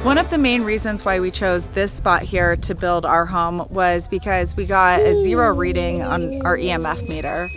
One of the main reasons why we chose this spot here to build our home was because we got a 0 reading on our EMF meter.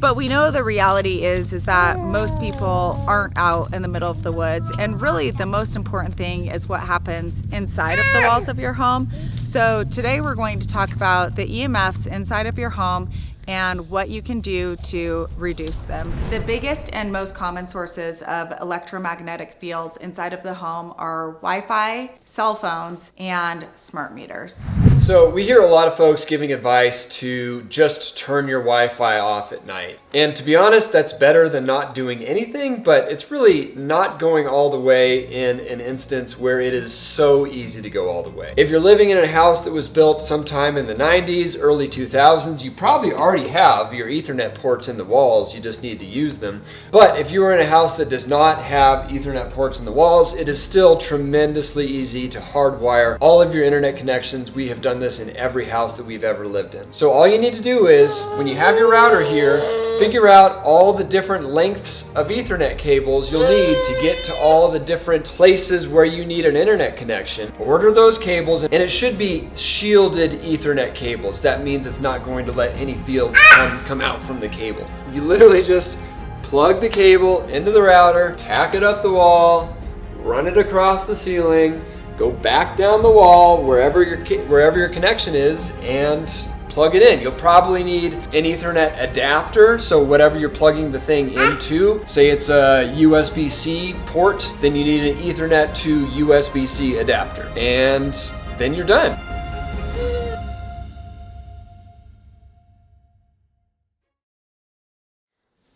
But we know the reality is that most people aren't out in the middle of the woods, and really the most important thing is what happens inside of the walls of your home. So today we're going to talk about the EMFs inside of your home and what you can do to reduce them. The biggest and most common sources of electromagnetic fields inside of the home are Wi-Fi, cell phones, and smart meters. So we hear a lot of folks giving advice to just turn your Wi-Fi off at night. And to be honest, that's better than not doing anything, but it's really not going all the way in an instance where it is so easy to go all the way. If you're living in a house that was built sometime in the 90s, early 2000s, you probably already have your Ethernet ports in the walls, you just need to use them. But if you are in a house that does not have Ethernet ports in the walls, it is still tremendously easy to hardwire all of your internet connections. We have done this in every house that we've ever lived in. So all you need to do is, when you have your router here, figure out all the different lengths of Ethernet cables you'll need to get to all the different places where you need an internet connection. Order those cables, and it should be shielded Ethernet cables. That means it's not going to let any fields come out from the cable. You literally just plug the cable into the router, tack it up the wall, run it across the ceiling, go back down the wall wherever your connection is, and plug it in. You'll probably need an Ethernet adapter, so whatever you're plugging the thing into, say it's a USB-C port, then you need an Ethernet to USB-C adapter, and then you're done.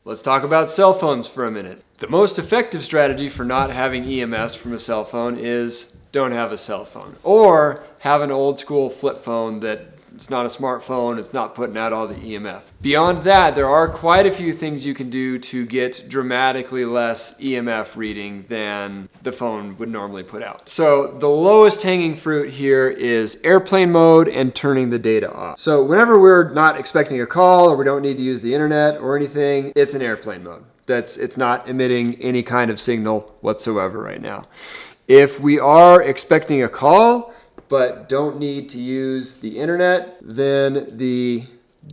Let's talk about cell phones for a minute. The most effective strategy for not having EMS from a cell phone is don't have a cell phone, or have an old school flip phone that it's not a smartphone, it's not putting out all the EMF. Beyond that, there are quite a few things you can do to get dramatically less EMF reading than the phone would normally put out. So the lowest hanging fruit here is airplane mode and turning the data off. So whenever we're not expecting a call or we don't need to use the internet or anything, it's in airplane mode. It's not emitting any kind of signal whatsoever right now. If we are expecting a call, but don't need to use the internet, then the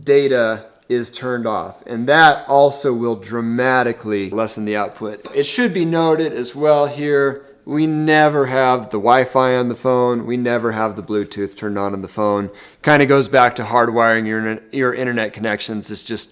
data is turned off. And that also will dramatically lessen the output. It should be noted as well here, we never have the Wi-Fi on the phone. We never have the Bluetooth turned on the phone. Kind of goes back to hardwiring your internet connections. It's just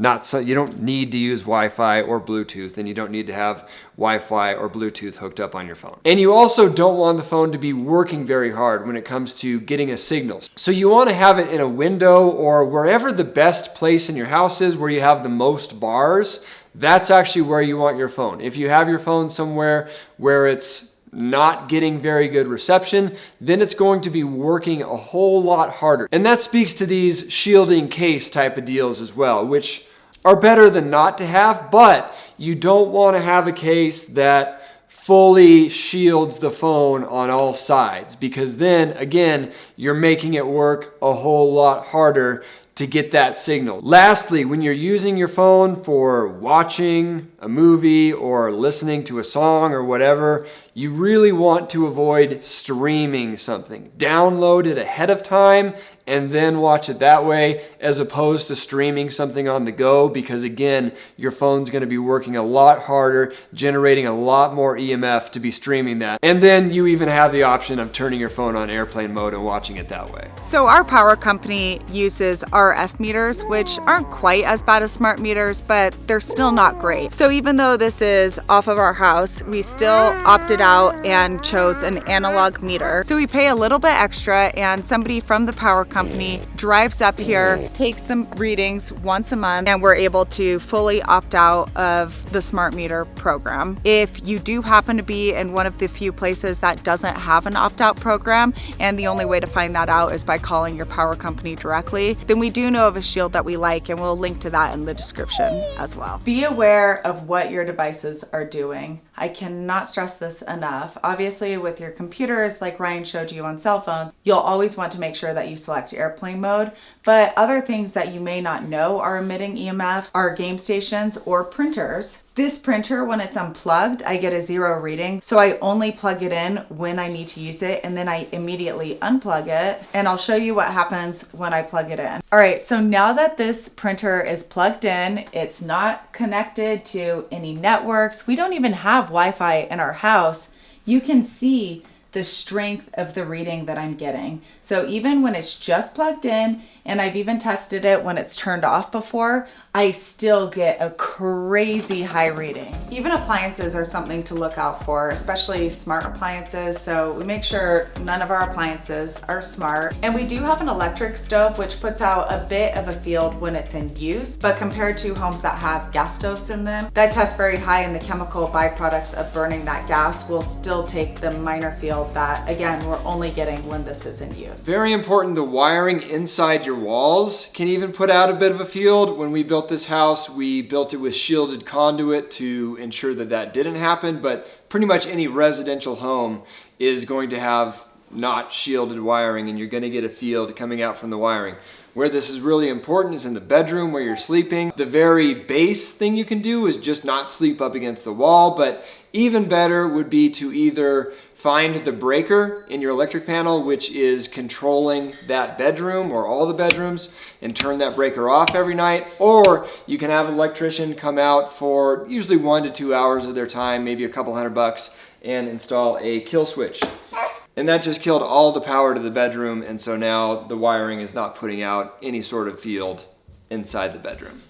not so, you don't need to use Wi-Fi or Bluetooth, and you don't need to have Wi-Fi or Bluetooth hooked up on your phone. And you also don't want the phone to be working very hard when it comes to getting a signal. So you want to have it in a window or wherever the best place in your house is, where you have the most bars. That's actually where you want your phone. If you have your phone somewhere where it's not getting very good reception, then it's going to be working a whole lot harder. And that speaks to these shielding case type of deals as well, which are better than not to have, but you don't want to have a case that fully shields the phone on all sides, because then again, you're making it work a whole lot harder to get that signal. Lastly, when you're using your phone for watching a movie or listening to a song or whatever, you really want to avoid streaming something. Download it ahead of time and then watch it that way, as opposed to streaming something on the go, because again, your phone's gonna be working a lot harder, generating a lot more EMF to be streaming that. And then you even have the option of turning your phone on airplane mode and watching it that way. So our power company uses RF meters, which aren't quite as bad as smart meters, but they're still not great. So even though this is off of our house, we still opted out and chose an analog meter. So we pay a little bit extra, and somebody from the power company drives up here, takes the readings once a month, and we're able to fully opt out of the smart meter program. If you do happen to be in one of the few places that doesn't have an opt-out program, and the only way to find that out is by calling your power company directly, then we do know of a shield that we like, and we'll link to that in the description as well. Be aware of what your devices are doing. I cannot stress this enough. Obviously, with your computers, like Ryan showed you on cell phones, you'll always want to make sure that you select airplane mode, but other things that you may not know are emitting EMFs are game stations or printers This printer, when it's unplugged, I get a 0 reading. So I only plug it in when I need to use it, and then I immediately unplug it. And I'll show you what happens when I plug it in. All right, so now that this printer is plugged in, it's not connected to any networks. We don't even have Wi-Fi in our house. You can see the strength of the reading that I'm getting. So even when it's just plugged in, and I've even tested it when it's turned off before, I still get a crazy high reading. Even appliances are something to look out for, especially smart appliances. So we make sure none of our appliances are smart. And we do have an electric stove, which puts out a bit of a field when it's in use, but compared to homes that have gas stoves in them, that tests very high, and the chemical byproducts of burning that gas will still take the minor field that, again, we're only getting when this is in use. Very important, the wiring inside your walls can even put out a bit of a field. When we built this house, we built it with shielded conduit to ensure that that didn't happen, but pretty much any residential home is going to have not shielded wiring, and you're going to get a field coming out from the wiring. Where this is really important is in the bedroom where you're sleeping. The very base thing you can do is just not sleep up against the wall, but even better would be to either find the breaker in your electric panel, which is controlling that bedroom or all the bedrooms, and turn that breaker off every night. Or you can have an electrician come out for usually 1 to 2 hours of their time, maybe a couple $100, and install a kill switch. And that just killed all the power to the bedroom, and so now the wiring is not putting out any sort of field inside the bedroom.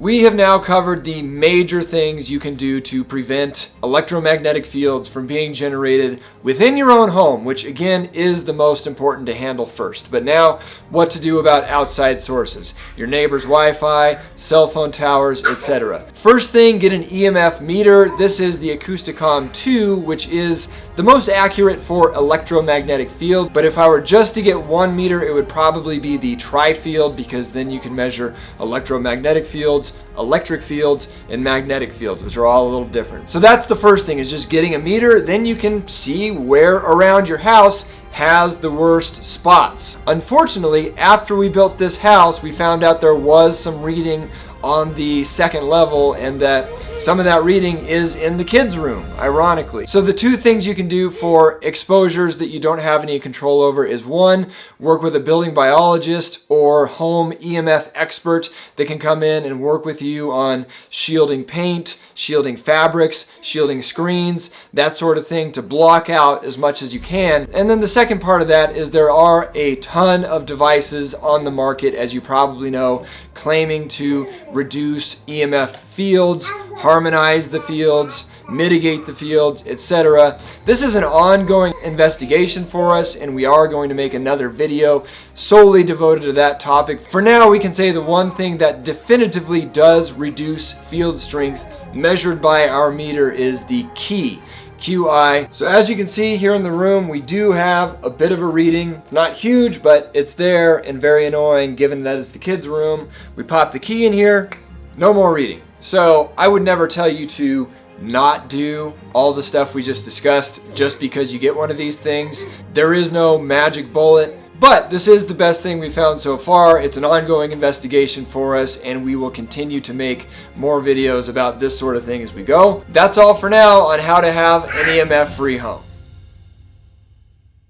We have now covered the major things you can do to prevent electromagnetic fields from being generated within your own home, which again is the most important to handle first. But now, what to do about outside sources, your neighbor's Wi-Fi, cell phone towers, etc. First thing, get an EMF meter. This is the Acousticom 2, which is the most accurate for electromagnetic field. But if I were just to get one meter, it would probably be the tri-field, because then you can measure electromagnetic fields, electric fields, and magnetic fields, which are all a little different. So that's the first thing, is just getting a meter. Then you can see where around your house has the worst spots. Unfortunately, after we built this house, we found out there was some reading on the second level, and that some of that reading is in the kids' room, ironically. So the two things you can do for exposures that you don't have any control over is, one, work with a building biologist or home EMF expert that can come in and work with you on shielding paint, shielding fabrics, shielding screens, that sort of thing, to block out as much as you can. And then the second part of that is there are a ton of devices on the market, as you probably know, claiming to reduce EMF fields, harmonize the fields, mitigate the fields, etc. This is an ongoing investigation for us, and we are going to make another video solely devoted to that topic. For now, we can say the one thing that definitively does reduce field strength measured by our meter is the key, QI. So as you can see here in the room, we do have a bit of a reading. It's not huge, but it's there, and very annoying given that it's the kids' room. We pop the key in here, no more reading. So I would never tell you to not do all the stuff we just discussed just because you get one of these things. There is no magic bullet, but this is the best thing we found so far. It's an ongoing investigation for us, and we will continue to make more videos about this sort of thing as we go. That's all for now on how to have an EMF-free home.